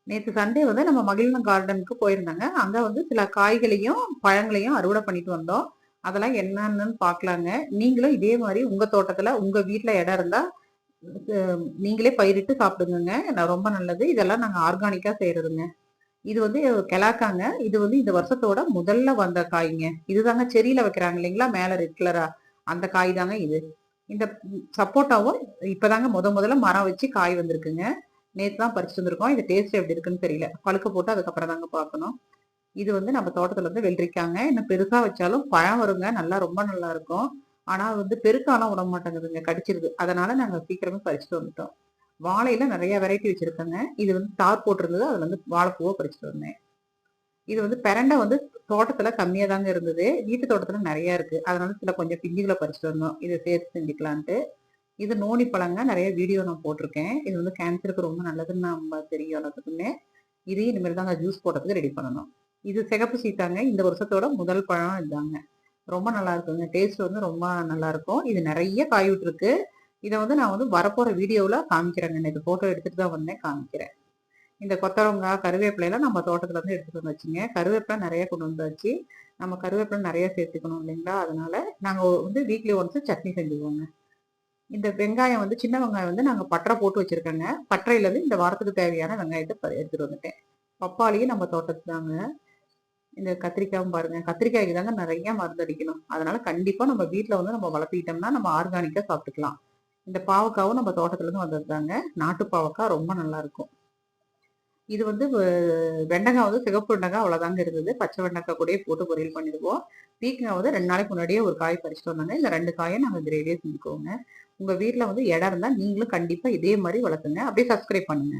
நேத்து சண்டே வந்து நம்ம மகிழ்நா கார்டனுக்கு போயிருந்தோங்க. அங்க வந்து சில காய்களையும், பழங்களையும் அறுவடை பண்ணிட்டு வந்தோம். அதெல்லாம் என்னன்னு பார்க்கலாங்க. நீங்களும் இதே மாரி உங்க தோட்டத்துல, உங்க வீட்ல இடம் இருந்தா, அ நீங்களே பயிரிட்டு சாப்பிடுங்கங்க. ரொம்ப நல்லது. இதெல்லாம் நாங்க ஆர்கானிக்கா செய்றதுங்க. இது வந்து கெலாக்காங்க. இது வந்து இந்த வருஷத்தோட முதல்ல வந்த காய்ங்க. இதுதாங்க செர்ரில வைக்கிறாங்க இல்லைங்களா? மேல ரெட் கலரா. அந்த காய் தாங்க இது. இந்த சப்போட்டாவும் இப்பதாங்க முதல்ல மரம் வச்சு காய் வந்திருக்குங்க. நேத்து தான் பறிச்சுட்டு வந்திருக்கோம். இது டேஸ்ட் எப்படி இருக்குன்னு தெரியல. பழுக்க போட்டு அதுக்கப்புறம் தாங்க பார்க்கணும். இது வந்து நம்ம தோட்டத்துல இருந்து வெள்ளரிக்காங்க. இன்னும் பெருசா வச்சாலும் பழம் வருங்க. ரொம்ப நல்லா இருக்கும். ஆனா வந்து பெருக்காலாம் விட மாட்டேங்குதுங்க. கடிச்சிருது. அதனால நாங்க சீக்கிரமே பறிச்சுட்டு வந்துட்டோம். வாழையில நெறைய வெரைட்டி வச்சிருக்கேங்க. இது வந்து தார் போட்டிருந்தது. அதுல இருந்து வாழைப்பூவ பறிச்சுட்டு வந்தேன். இது வந்து பெரண்டை வந்து தோட்டத்துல கம்மியா தாங்க இருந்தது. வீட்டு தோட்டத்துல நெறைய இருக்கு. அதனால சில கொஞ்சம் பிஞ்சுகள பறிச்சுட்டு வந்தோம். இத சேர்த்து செஞ்சுக்கலான்ட்டு. இது நோனி பழங்க. நெறைய வீடியோ நான் போட்டிருக்கேன். இது வந்து கேன்சருக்கு ரொம்ப நல்லதுன்னு நம்ம தெரியும் எல்லாத்துக்குமே. இதையும் இனிமேல் தாங்க ஜூஸ் போடுறதுக்கு ரெடி பண்ணணும். இது சிகப்பு சீத்தாங்க. இந்த வருஷத்தோட முதல் பழம் இதாங்க. ரொம்ப நல்லா இருக்குங்க. டேஸ்ட் வந்து ரொம்ப நல்லா இருக்கும். இது நெறைய காய் விட்டுருக்கு. இத வந்து நான் வந்து வரப்போற வீடியோவுல காமிக்கிறேங்க. நேத்து ஃபோட்டோ எடுத்துட்டு தான் வந்தேன். காமிக்கிறேன். இந்த கொத்தவரங்காய், கருவேப்பிலைலாம் நம்ம தோட்டத்துல இருந்து எடுத்துட்டு வந்தாச்சுங்க. கருவேப்பிலை நெறைய கொண்டு வந்தாச்சு. நம்ம கருவேப்பிலை நெறைய சேர்த்துக்கணும் இல்லைங்களா? அதனால நாங்க வந்து வீக்லி ஒன்ஸ் சட்னி செஞ்சுக்குவோங்க. இந்த வெங்காயம் வந்து சின்ன வெங்காயம் வந்து நாங்க பட்டறை போட்டு வச்சிருக்கோங்க. பட்டறையிலேருந்து இந்த வாரத்துக்கு தேவையான வெங்காயத்த எடுத்துட்டு வந்துட்டேன். பப்பாளியும் நம்ம தோட்டத்து தாங்க. இந்த கத்திரிக்காயும் பாருங்க. கத்திரிக்காய்க்கு தாங்க நெறைய மருந்து அடிக்கணும். அதனால கண்டிப்பா நம்ம வீட்ல வந்து நம்ம வளர்த்திக்கிட்டோம்னா, நம்ம ஆர்கானிக்கா சாப்பிட்டுக்கலாம். இந்த பாவக்காவும் நம்ம தோட்டத்துல இருந்து வந்தது தாங்க. நாட்டு பாவக்காய் ரொம்ப நல்லா இருக்கும். இது வந்து வெண்டைக்காய் வந்து சிகப்பு வெண்டைக்காய் அவ்வளோதாங்க இருந்தது. பச்சை வெண்டைக்காய் கூடயே போட்டு பொரியல் பண்ணிடுவோம். பீர்க்கங்காய் வந்து 2 நாளைக்கு முன்னாடியே ஒரு காய் பறிச்சுட்டு வந்தாங்க. இந்த 2 காய நாங்க கிரேவியா செஞ்சுக்குவோங்க. உங்க வீட்ல வந்து இடம் இருந்தா நீங்களும் கண்டிப்பா இதே மாரி வளர்த்துங்க. அப்படியே சப்ஸ்கிரைப் பண்ணுங்க.